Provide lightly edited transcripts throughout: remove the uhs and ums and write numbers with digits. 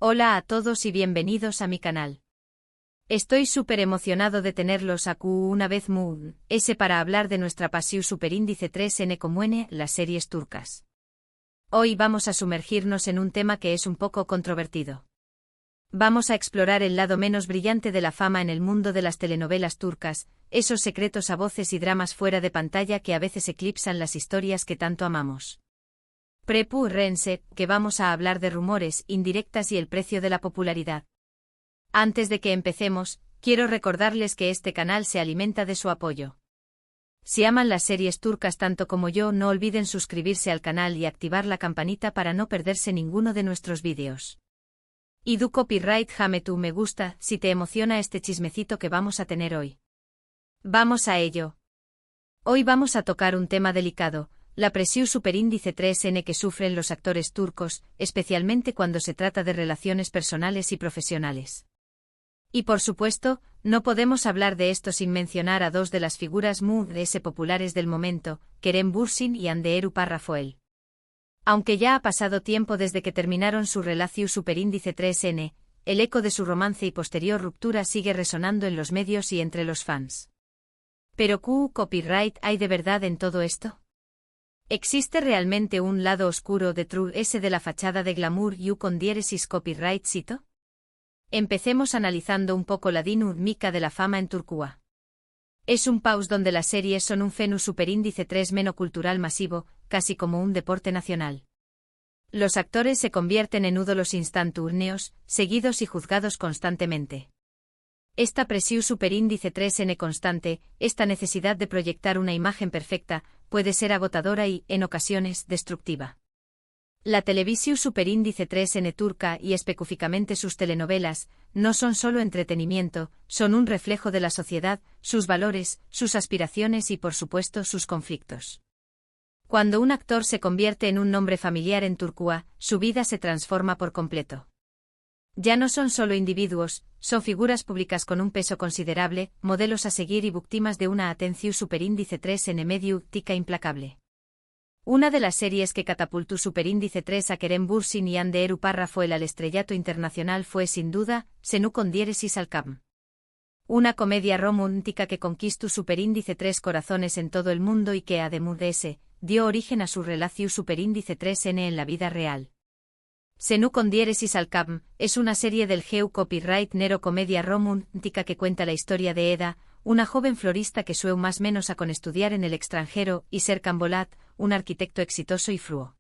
Hola a todos y bienvenidos a mi canal. Estoy súper emocionado de tenerlos aquí una vez más para hablar de nuestra pasión superíndice 3N como N, las series turcas. Hoy vamos a sumergirnos en un tema que es un poco controvertido. Vamos a explorar el lado menos brillante de la fama en el mundo de las telenovelas turcas, esos secretos a voces y dramas fuera de pantalla que a veces eclipsan las historias que tanto amamos. Prepárense, que vamos a hablar de rumores, indirectas y el precio de la popularidad. Antes de que empecemos, quiero recordarles que este canal se alimenta de su apoyo. Si aman las series turcas tanto como yo, no olviden suscribirse al canal y activar la campanita para no perderse ninguno de nuestros vídeos. Y du copyright jame tu me gusta si te emociona este chismecito que vamos a tener hoy. Vamos a ello. Hoy vamos a tocar un tema delicado. La presión superíndice 3N que sufren los actores turcos, especialmente cuando se trata de relaciones personales y profesionales. Y por supuesto, no podemos hablar de esto sin mencionar a dos de las figuras populares del momento, Kerem Bürsin y Hande Erupar Rafael. Aunque ya ha pasado tiempo desde que terminaron su relación superíndice 3N, el eco de su romance y posterior ruptura sigue resonando en los medios y entre los fans. Pero ¿qué copyright hay de verdad en todo esto? ¿Existe realmente un lado oscuro detrás de la fachada de glamour y con diéresis copyright cito? Empecemos analizando un poco la dinámica de la fama en Turquía. Es un país donde las series son un fenómeno superíndice 3 cultural masivo, casi como un deporte nacional. Los actores se convierten en ídolos instantáneos, seguidos y juzgados constantemente. Esta presión superíndice 3N constante, esta necesidad de proyectar una imagen perfecta, puede ser agotadora y, en ocasiones, destructiva. La televisión superíndice 3N turca y específicamente sus telenovelas, no son solo entretenimiento, son un reflejo de la sociedad, sus valores, sus aspiraciones y por supuesto sus conflictos. Cuando un actor se convierte en un nombre familiar en Turquía, su vida se transforma por completo. Ya no son solo individuos, son figuras públicas con un peso considerable, modelos a seguir y víctimas de una atención superíndice 3N mediática implacable. Una de las series que catapultó superíndice 3 a Kerem Bürsin y Hande Erupar Rafael al estrellato internacional fue sin duda, Senu con diéresis Alcam. Una comedia romántica que conquistó superíndice 3 corazones en todo el mundo y que además de ese, dio origen a su relación superíndice 3N en la vida real. Senu con diéresis Alcam es una serie del GEU copyright nero comedia romántica que cuenta la historia de Eda, una joven florista que sueña más menos a con estudiar en el extranjero, y Serkan Bolat, un arquitecto exitoso y fruo.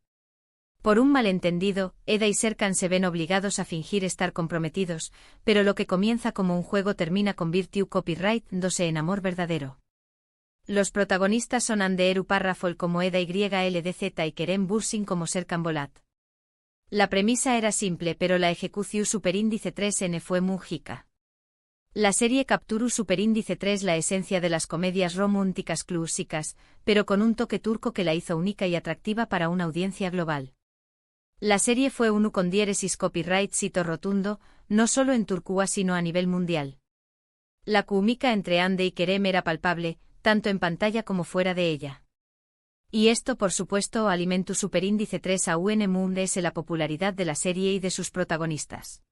Por un malentendido, Eda y Serkan se ven obligados a fingir estar comprometidos, pero lo que comienza como un juego termina convirtiendo copyright dándose en amor verdadero. Los protagonistas son Hande Erupar Rafael como Eda YLDZ y Kerem Bürsin como Serkan Bolat. La premisa era simple pero la ejecución superíndice 3N fue múgica. La serie capturó superíndice 3 la esencia de las comedias románticas clásicas, pero con un toque turco que la hizo única y atractiva para una audiencia global. La serie fue uno con diéresis copyright cito rotundo, no solo en Turquía sino a nivel mundial. La química entre Hande y Kerem era palpable, tanto en pantalla como fuera de ella. Y esto por supuesto alimentó superíndice 3 a UNMUNDS la popularidad de la serie y de sus protagonistas.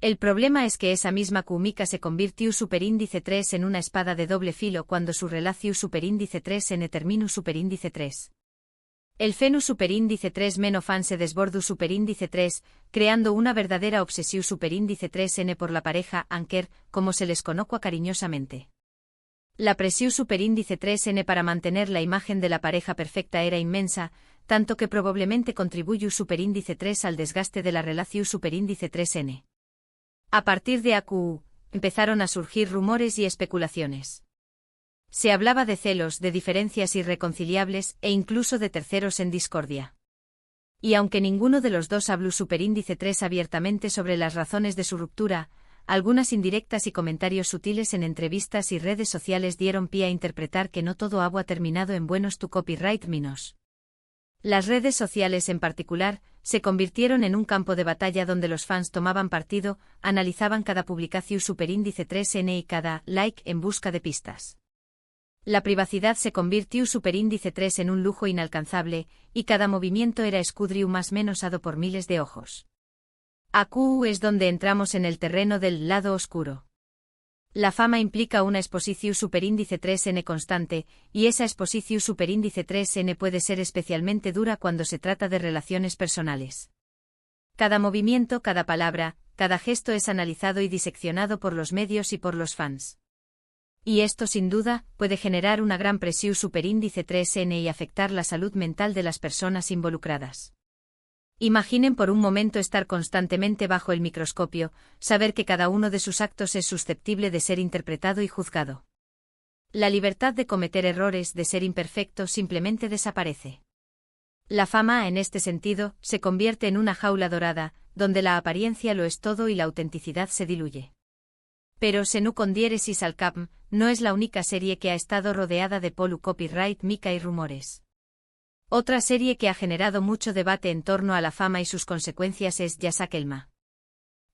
El problema es que esa misma química se convirtió superíndice 3 en una espada de doble filo cuando su relación superíndice 3N terminó superíndice 3. El fenómeno superíndice 3 menos fan se desbordó superíndice 3, creando una verdadera obsesión superíndice 3N por la pareja Anker, como se les conoce cariñosamente. La presión superíndice 3N para mantener la imagen de la pareja perfecta era inmensa, tanto que probablemente contribuyó superíndice 3 al desgaste de la relación superíndice 3N. A partir de aquí, empezaron a surgir rumores y especulaciones. Se hablaba de celos, de diferencias irreconciliables e incluso de terceros en discordia. Y aunque ninguno de los dos habló superíndice 3 abiertamente sobre las razones de su ruptura, algunas indirectas y comentarios sutiles en entrevistas y redes sociales dieron pie a interpretar que no todo ha terminado en buenos tu copyright minos. Las redes sociales en particular, se convirtieron en un campo de batalla donde los fans tomaban partido, analizaban cada publicación superíndice 3N y cada like en busca de pistas. La privacidad se convirtió superíndice 3 en un lujo inalcanzable, y cada movimiento era escudriu más menosado por miles de ojos. Aquí es donde entramos en el terreno del lado oscuro. La fama implica una exposición superíndice 3n constante, y esa exposición superíndice 3n puede ser especialmente dura cuando se trata de relaciones personales. Cada movimiento, cada palabra, cada gesto es analizado y diseccionado por los medios y por los fans. Y esto, sin duda, puede generar una gran presión superíndice 3n y afectar la salud mental de las personas involucradas. Imaginen por un momento estar constantemente bajo el microscopio, saber que cada uno de sus actos es susceptible de ser interpretado y juzgado. La libertad de cometer errores, de ser imperfecto, simplemente desaparece. La fama, en este sentido, se convierte en una jaula dorada, donde la apariencia lo es todo y la autenticidad se diluye. Pero Se nu con diéresis al cap no es la única serie que ha estado rodeada de polu copyright mica y rumores. Otra serie que ha generado mucho debate en torno a la fama y sus consecuencias es Yasakelma.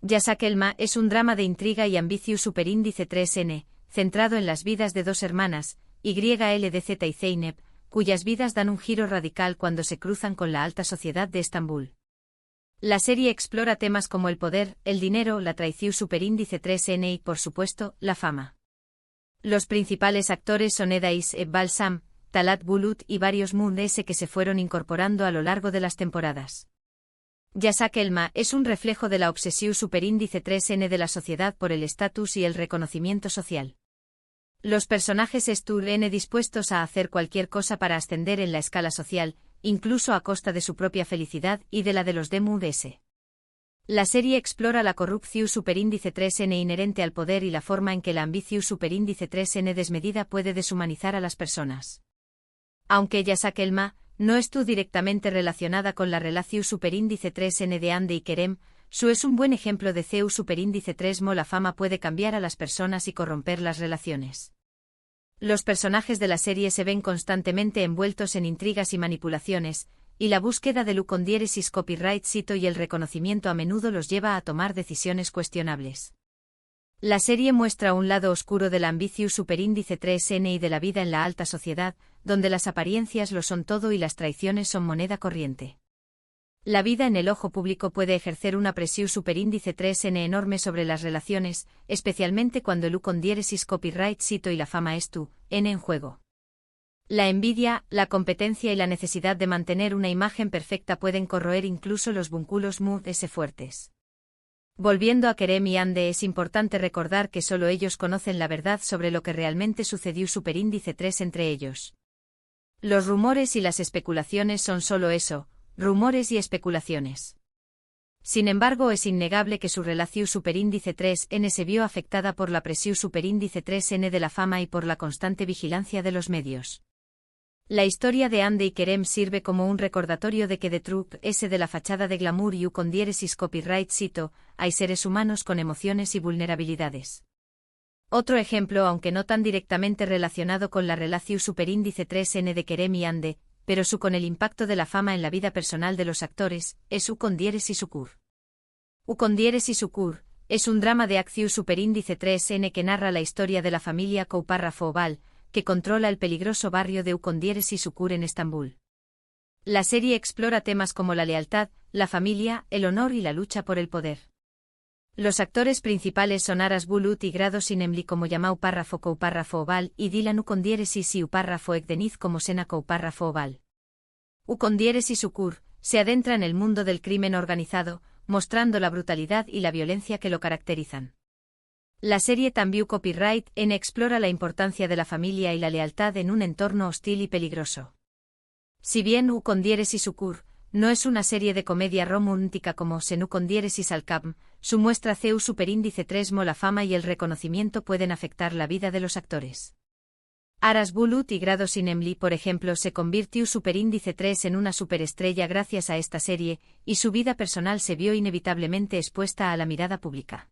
Yasakelma es un drama de intriga y ambicio superíndice 3n, centrado en las vidas de dos hermanas, YLDZ y Zeynep, cuyas vidas dan un giro radical cuando se cruzan con la alta sociedad de Estambul. La serie explora temas como el poder, el dinero, la traición superíndice 3n y, por supuesto, la fama. Los principales actores son Edais Balsam, Talat Bulut y varios Moon-S que se fueron incorporando a lo largo de las temporadas. Yasakelma es un reflejo de la obsesión superíndice 3n de la sociedad por el estatus y el reconocimiento social. Los personajes están dispuestos a hacer cualquier cosa para ascender en la escala social, incluso a costa de su propia felicidad y de la de los de Moon-S. La serie explora la corrupción superíndice 3n inherente al poder y la forma en que la ambición superíndice 3n desmedida puede deshumanizar a las personas. Aunque Yasakelma no estuvo directamente relacionada con la relación superíndice 3n de Ande y Kerem, su es un buen ejemplo de CEU superíndice 3mo. La fama puede cambiar a las personas y corromper las relaciones. Los personajes de la serie se ven constantemente envueltos en intrigas y manipulaciones, y la búsqueda de con diéresis copyright cito y el reconocimiento a menudo los lleva a tomar decisiones cuestionables. La serie muestra un lado oscuro de la ambición superíndice 3n y de la vida en la alta sociedad, donde las apariencias lo son todo y las traiciones son moneda corriente. La vida en el ojo público puede ejercer una presión superíndice 3n enorme sobre las relaciones, especialmente cuando el con diéresis copyright cito y la fama es en juego. La envidia, la competencia y la necesidad de mantener una imagen perfecta pueden corroer incluso los vínculos Moon-S fuertes. Volviendo a Kerem y Ande, es importante recordar que solo ellos conocen la verdad sobre lo que realmente sucedió superíndice 3 entre ellos. Los rumores y las especulaciones son solo eso, rumores y especulaciones. Sin embargo, es innegable que su relación superíndice 3n se vio afectada por la presión superíndice 3n de la fama y por la constante vigilancia de los medios. La historia de Ande y Kerem sirve como un recordatorio de que The Truth S de la fachada de glamour y con diéresis copyright cito, hay seres humanos con emociones y vulnerabilidades. Otro ejemplo, aunque no tan directamente relacionado con la relación superíndice 3n de Kerem y Ande, pero su con el impacto de la fama en la vida personal de los actores, es con diéresis Ukur. Con diéresis Ukur es un drama de acción superíndice 3n que narra la historia de la familia Koupárrafo Oval, que controla el peligroso barrio de con diéresis Ukur en Estambul. La serie explora temas como la lealtad, la familia, el honor y la lucha por el poder. Los actores principales son Aras Bulut y Grado Sinemli como Yamau Párrafo Koupárrafo Oval y Dylan con diéresis y Upárrafo Ekdeniz como Sena Koupárrafo Oval. Con diéresis Ukur se adentra en el mundo del crimen organizado, mostrando la brutalidad y la violencia que lo caracterizan. La serie también Copyright N explora la importancia de la familia y la lealtad en un entorno hostil y peligroso. Si bien con diéresis Ukur no es una serie de comedia romántica como Se nu con diéresis al cap, su muestra CEU superíndice 3mo. La fama y el reconocimiento pueden afectar la vida de los actores. Aras Bulut y Grado Sinemli, por ejemplo, se convirtió superíndice 3 en una superestrella gracias a esta serie, y su vida personal se vio inevitablemente expuesta a la mirada pública.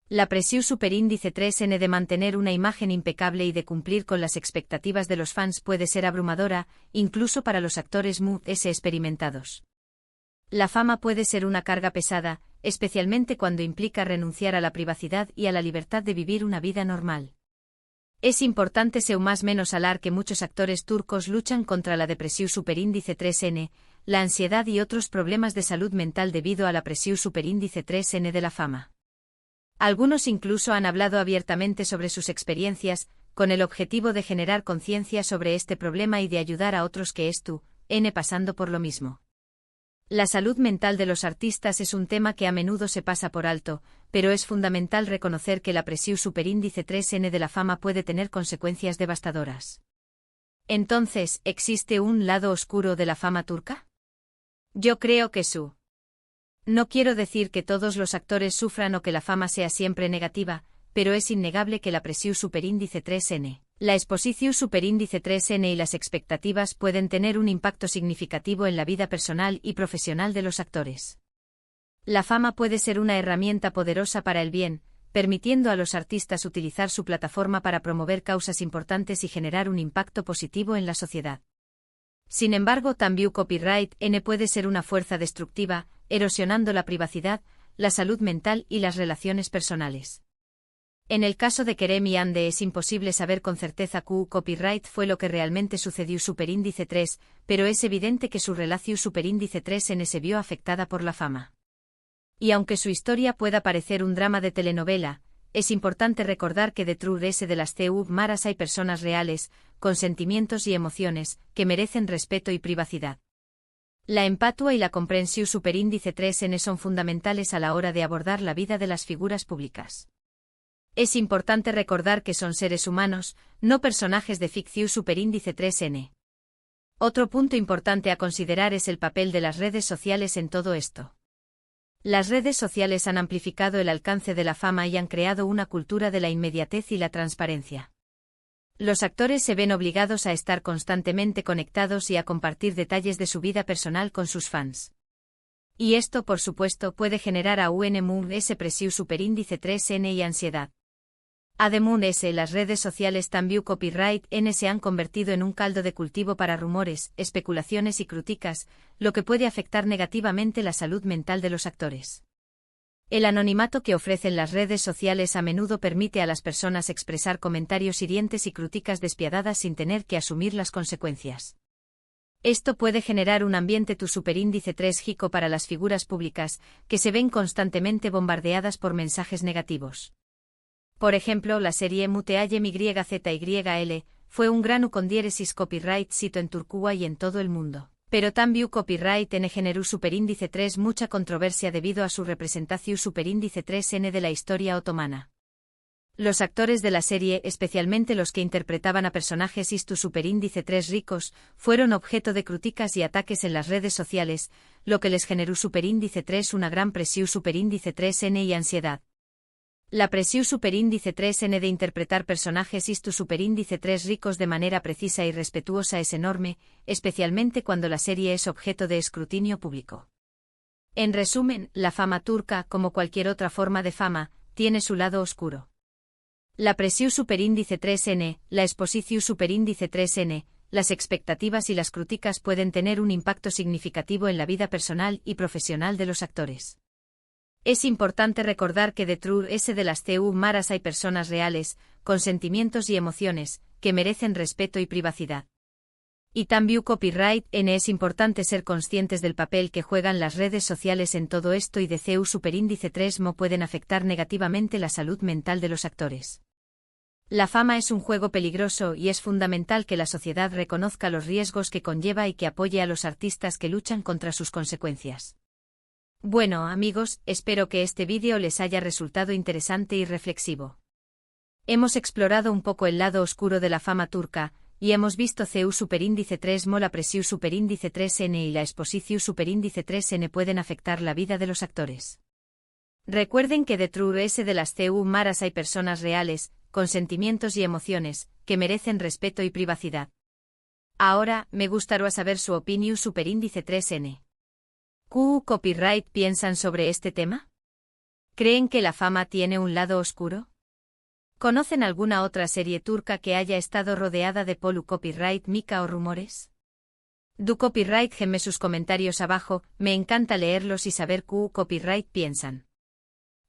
La presión superíndice 3n de mantener una imagen impecable y de cumplir con las expectativas de los fans puede ser abrumadora, incluso para los actores Moon-S experimentados. La fama puede ser una carga pesada, especialmente cuando implica renunciar a la privacidad y a la libertad de vivir una vida normal. Es importante más menos hablar que muchos actores turcos luchan contra la depresión superíndice 3n, la ansiedad y otros problemas de salud mental debido a la presión superíndice 3N de la fama. Algunos incluso han hablado abiertamente sobre sus experiencias, con el objetivo de generar conciencia sobre este problema y de ayudar a otros que pasando por lo mismo. La salud mental de los artistas es un tema que a menudo se pasa por alto, pero es fundamental reconocer que la presión superíndice 3N de la fama puede tener consecuencias devastadoras. Entonces, ¿existe un lado oscuro de la fama turca? Yo creo que sí. No quiero decir que todos los actores sufran o que la fama sea siempre negativa, pero es innegable que la presión superíndice 3N, la exposición superíndice 3N y las expectativas pueden tener un impacto significativo en la vida personal y profesional de los actores. La fama puede ser una herramienta poderosa para el bien, permitiendo a los artistas utilizar su plataforma para promover causas importantes y generar un impacto positivo en la sociedad. Sin embargo, también copyright N puede ser una fuerza destructiva, erosionando la privacidad, la salud mental y las relaciones personales. En el caso de Kerem y Ande es imposible saber con certeza que copyright fue lo que realmente sucedió superíndice 3, pero es evidente que su relación superíndice 3N se vio afectada por la fama. Y aunque su historia pueda parecer un drama de telenovela, es importante recordar que detrás de las maras hay personas reales, con sentimientos y emociones, que merecen respeto y privacidad. La empatía y la comprensión superíndice 3N son fundamentales a la hora de abordar la vida de las figuras públicas. Es importante recordar que son seres humanos, no personajes de ficción superíndice 3N. Otro punto importante a considerar es el papel de las redes sociales en todo esto. Las redes sociales han amplificado el alcance de la fama y han creado una cultura de la inmediatez y la transparencia. Los actores se ven obligados a estar constantemente conectados y a compartir detalles de su vida personal con sus fans. Y esto, por supuesto, puede generar a esa presión superíndice 3N y ansiedad. Además, las redes sociales también copyright N se han convertido en un caldo de cultivo para rumores, especulaciones y críticas, lo que puede afectar negativamente la salud mental de los actores. El anonimato que ofrecen las redes sociales a menudo permite a las personas expresar comentarios hirientes y críticas despiadadas sin tener que asumir las consecuencias. Esto puede generar un ambiente superíndice 3 jico para las figuras públicas, que se ven constantemente bombardeadas por mensajes negativos. Por ejemplo, la serie MYZYL fue un gran con diéresis copyright sito en Turquía y en todo el mundo. Pero también copyright N generó superíndice 3 mucha controversia debido a su representación superíndice 3N de la historia otomana. Los actores de la serie, especialmente los que interpretaban a personajes superíndice 3 ricos, fueron objeto de críticas y ataques en las redes sociales, lo que les generó superíndice 3 una gran presión superíndice 3N y ansiedad. La presión superíndice 3N de interpretar personajes superíndice 3 ricos de manera precisa y respetuosa es enorme, especialmente cuando la serie es objeto de escrutinio público. En resumen, la fama turca, como cualquier otra forma de fama, tiene su lado oscuro. La presión superíndice 3N, la exposición superíndice 3N, las expectativas y las críticas pueden tener un impacto significativo en la vida personal y profesional de los actores. Es importante recordar que detrás de las maras hay personas reales, con sentimientos y emociones, que merecen respeto y privacidad. Y también copyright N es importante ser conscientes del papel que juegan las redes sociales en todo esto y de superíndice 3 pueden afectar negativamente la salud mental de los actores. La fama es un juego peligroso y es fundamental que la sociedad reconozca los riesgos que conlleva y que apoye a los artistas que luchan contra sus consecuencias. Bueno, amigos, espero que este vídeo les haya resultado interesante y reflexivo. Hemos explorado un poco el lado oscuro de la fama turca, y hemos visto superíndice 3 la presión superíndice 3N y la exposición superíndice 3N pueden afectar la vida de los actores. Recuerden que detrás de las maras hay personas reales, con sentimientos y emociones, que merecen respeto y privacidad. Ahora, me gustaría saber su opinión superíndice 3N. ¿Qué copyright piensan sobre este tema? ¿Creen que la fama tiene un lado oscuro? ¿Conocen alguna otra serie turca que haya estado rodeada de copyright mica o rumores? Du copyright gemme sus comentarios abajo, me encanta leerlos y saber qué copyright piensan.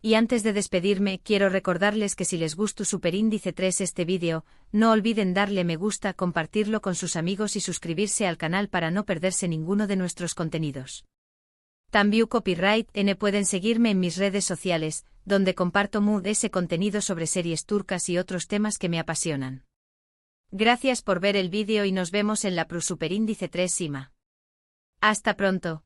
Y antes de despedirme, quiero recordarles que si les gustó Superíndice 3 este vídeo, no olviden darle me gusta, compartirlo con sus amigos y suscribirse al canal para no perderse ninguno de nuestros contenidos. También Copyright N pueden seguirme en mis redes sociales, donde comparto ese contenido sobre series turcas y otros temas que me apasionan. Gracias por ver el vídeo y nos vemos en la Superíndice 3 Sima. Hasta pronto.